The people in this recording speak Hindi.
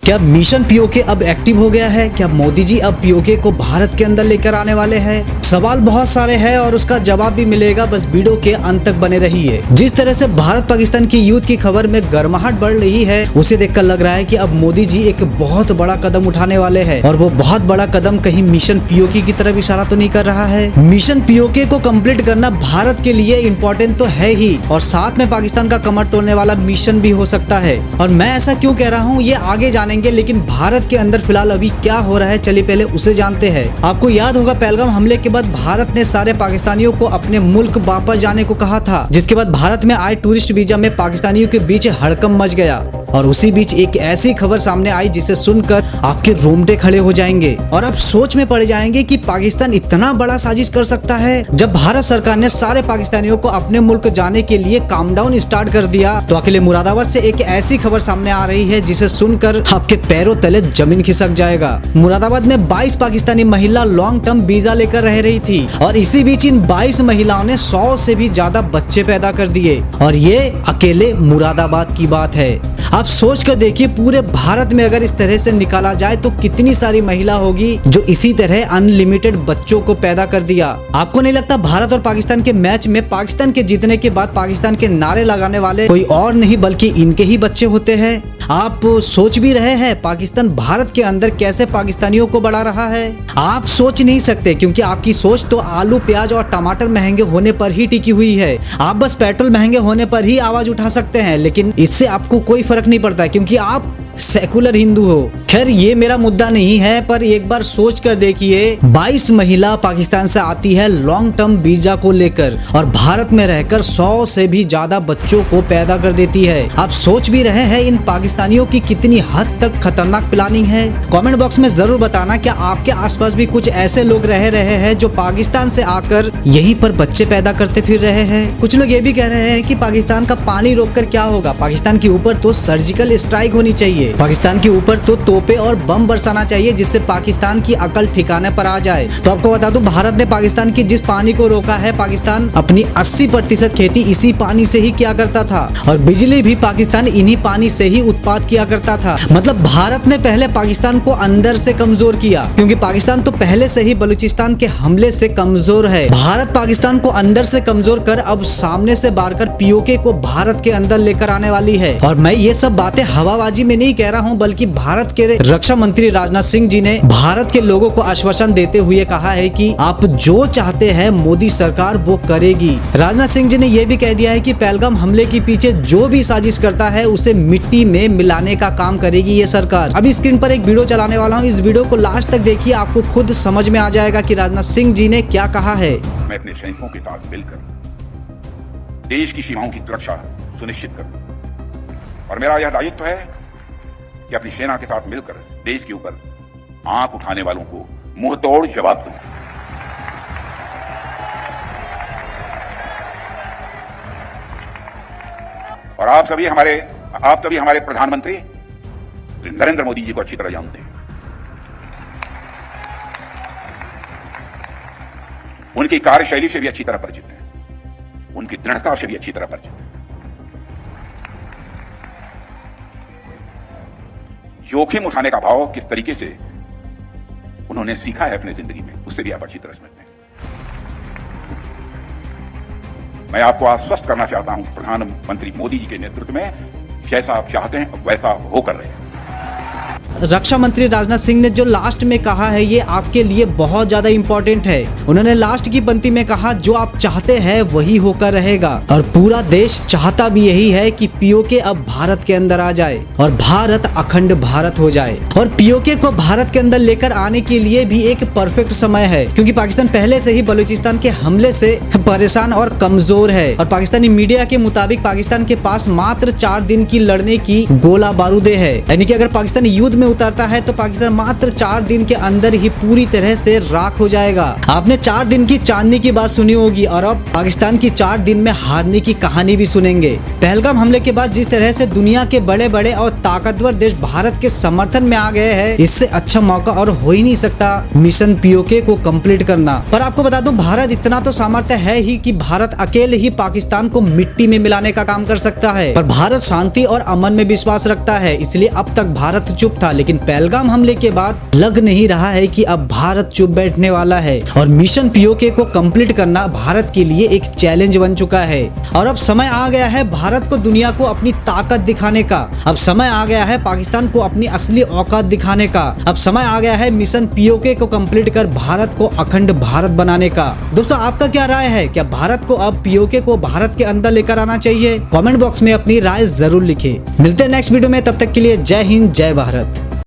क्या मिशन पीओके अब एक्टिव हो गया है? क्या मोदी जी अब पीओके को भारत के अंदर लेकर आने वाले हैं? सवाल बहुत सारे हैं और उसका जवाब भी मिलेगा, बस वीडियो के अंत तक बने रहिए। जिस तरह से भारत पाकिस्तान की युद्ध की खबर में गर्माहट बढ़ रही है, उसे देखकर लग रहा है कि अब मोदी जी एक बहुत बड़ा कदम उठाने वाले हैं और वो बहुत बड़ा कदम कहीं मिशन पीओके की तरफ इशारा तो नहीं कर रहा है। मिशन पीओके को कंप्लीट करना भारत के लिए इम्पोर्टेंट तो है ही, और साथ में पाकिस्तान का कमर तोड़ने वाला मिशन भी हो सकता है। और मैं ऐसा क्यों कह रहा हूँ ये आगे जानेंगे, लेकिन भारत के अंदर फिलहाल अभी क्या हो रहा है चलिए पहले उसे जानते हैं। आपको याद होगा पहलगाम हमले के बाद भारत ने सारे पाकिस्तानियों को अपने मुल्क वापस जाने को कहा था, जिसके बाद भारत में आए टूरिस्ट वीजा में पाकिस्तानियों के बीच हड़कंप मच गया। और उसी बीच एक ऐसी खबर सामने आई जिसे सुनकर आपके रोंगटे खड़े हो जाएंगे और आप सोच में पड़ जाएंगे कि पाकिस्तान इतना बड़ा साजिश कर सकता है। जब भारत सरकार ने सारे पाकिस्तानियों को अपने मुल्क जाने के लिए काम डाउन स्टार्ट कर दिया, तो अकेले मुरादाबाद से एक ऐसी खबर सामने आ रही है जिसे सुनकर आपके पैरों तले जमीन खिसक जाएगा। मुरादाबाद में 22 पाकिस्तानी महिला लॉन्ग टर्म वीजा लेकर रह रही थी और इसी बीच इन 22 महिलाओं ने 100 से भी ज्यादा बच्चे पैदा कर दिए, और ये अकेले मुरादाबाद की बात है। आप सोच कर देखिए पूरे भारत में अगर इस तरह से निकाला जाए तो कितनी सारी महिला होगी जो इसी तरह अनलिमिटेड बच्चों को पैदा कर दिया। आपको नहीं लगता भारत और पाकिस्तान के मैच में पाकिस्तान के जीतने के बाद पाकिस्तान के नारे लगाने वाले कोई और नहीं बल्कि इनके ही बच्चे होते हैं? आप सोच भी रहे हैं पाकिस्तान भारत के अंदर कैसे पाकिस्तानियों को बढ़ा रहा है? आप सोच नहीं सकते क्योंकि आपकी सोच तो आलू प्याज और टमाटर महंगे होने पर ही टिकी हुई है। आप बस पेट्रोल महंगे होने पर ही आवाज उठा सकते हैं, लेकिन इससे आपको कोई फर्क नहीं पड़ता क्योंकि आप सेकुलर हिंदू हो। खैर ये मेरा मुद्दा नहीं है, पर एक बार सोच कर देखिए 22 महिला पाकिस्तान से आती है लॉन्ग टर्म वीजा को लेकर और भारत में रहकर 100 से भी ज्यादा बच्चों को पैदा कर देती है। आप सोच भी रहे हैं इन पाकिस्तानियों की कितनी हद तक खतरनाक प्लानिंग है? कमेंट बॉक्स में जरूर बताना क्या आपके आसपास भी कुछ ऐसे लोग रह रहे हैं जो पाकिस्तान से आकर यहीं पर बच्चे पैदा करते फिर रहे हैं। कुछ लोग ये भी कह रहे हैं कि पाकिस्तान का पानी रोककर क्या होगा, पाकिस्तान के ऊपर तो सर्जिकल स्ट्राइक होनी चाहिए, पाकिस्तान के ऊपर तो तोपे और बम बरसाना चाहिए जिससे पाकिस्तान की अकल ठिकाने पर आ जाए। तो आपको बता दूं भारत ने पाकिस्तान की जिस पानी को रोका है, पाकिस्तान अपनी 80% खेती इसी पानी से ही किया करता था और बिजली भी पाकिस्तान इन्हीं पानी से ही उत्पाद किया करता था। मतलब भारत ने पहले पाकिस्तान को अंदर से कमजोर किया क्योंकि पाकिस्तान तो पहले से ही बलूचिस्तान के हमले से कमजोर है। भारत पाकिस्तान को अंदर से कमजोर कर अब सामने से बाहर कर पीओके को भारत के अंदर लेकर आने वाली है। और मैं ये सब बातें हवाबाजी में नहीं कह रहा हूं, बल्कि भारत के रक्षा मंत्री राजनाथ सिंह जी ने भारत के लोगों को आश्वासन देते हुए कहा है कि आप जो चाहते हैं मोदी सरकार वो करेगी। राजनाथ सिंह जी ने यह भी कह दिया है कि पहलगाम हमले के पीछे जो भी साजिश करता है उसे मिट्टी में मिलाने का काम करेगी ये सरकार। अभी स्क्रीन पर एक वीडियो चलाने वाला हूँ, इस वीडियो को लास्ट तक देखिए, आपको खुद समझ में आ जाएगा कि राजनाथ सिंह जी ने क्या कहा है। मैं अपने सैनिकों के साथ मिलकर देश की सीमाओं की सुरक्षा सुनिश्चित करूं और मेरा यह दायित्व है कि अपनी सेना के साथ मिलकर देश के ऊपर आंख उठाने वालों को मुंह तोड़ जवाब दूं। और आप सभी हमारे प्रधानमंत्री नरेंद्र मोदी जी को अच्छी तरह जानते हैं। उनकी कार्यशैली से भी अच्छी तरह परिचित हैं, उनकी दृढ़ता से भी अच्छी तरह परिचित हैं। जोखिम उठाने का भाव किस तरीके से उन्होंने सीखा है अपने जिंदगी में, उससे भी आप अच्छी तरह समझते हैं। मैं आपको आश्वस्त करना चाहता हूं प्रधानमंत्री मोदी जी के नेतृत्व में जैसा आप चाहते हैं वैसा हो कर रहे हैं। रक्षा मंत्री राजनाथ सिंह ने जो लास्ट में कहा है ये आपके लिए बहुत ज्यादा इम्पोर्टेंट है। उन्होंने लास्ट की पंक्ति में कहा जो आप चाहते हैं वही होकर रहेगा, और पूरा देश चाहता भी यही है कि पीओके अब भारत के अंदर आ जाए और भारत अखंड भारत हो जाए। और पीओके को भारत के अंदर लेकर आने के लिए भी एक परफेक्ट समय है क्योंकि पाकिस्तान पहले से ही बलूचिस्तान के हमले से परेशान और कमजोर है और पाकिस्तानी मीडिया के मुताबिक पाकिस्तान के पास मात्र 4 दिन की लड़ने की गोला बारूदे है, यानी कि अगर पाकिस्तान युद्ध में उतरता है तो पाकिस्तान मात्र 4 दिन के अंदर ही पूरी तरह से राख हो जाएगा। आपने 4 दिन की चांदनी की बात सुनी होगी और अब पाकिस्तान की 4 दिन में हारने की कहानी भी सुनेंगे। पहलगाम हमले के बाद जिस तरह से दुनिया के बड़े बड़े और ताकतवर देश भारत के समर्थन में आ गए हैं, इससे अच्छा मौका और हो ही नहीं सकता मिशन पीओके को कंप्लीट करना। पर आपको बता दूं भारत इतना तो सामर्थ्य है ही कि भारत अकेले ही पाकिस्तान को मिट्टी में मिलाने का काम कर सकता है। पर भारत शांति और अमन में विश्वास रखता है, इसलिए अब तक भारत चुप था, लेकिन पहलगाम हमले के बाद लग नहीं रहा है कि अब भारत चुप बैठने वाला है और मिशन पीओके को कंप्लीट करना भारत के लिए एक चैलेंज बन चुका है। और अब समय आ गया है भारत को दुनिया को अपनी ताकत दिखाने का। अब समय आ गया है पाकिस्तान को अपनी असली औकात दिखाने का। अब समय आ गया है मिशन पीओके को कंप्लीट कर भारत को अखंड भारत बनाने का। दोस्तों, आपका क्या राय है? क्या भारत को अब पीओके को भारत के अंदर लेकर आना चाहिए? कमेंट बॉक्स में अपनी राय जरूर लिखें। मिलते हैं नेक्स्ट वीडियो में, तब तक के लिए जय हिंद, जय भारत।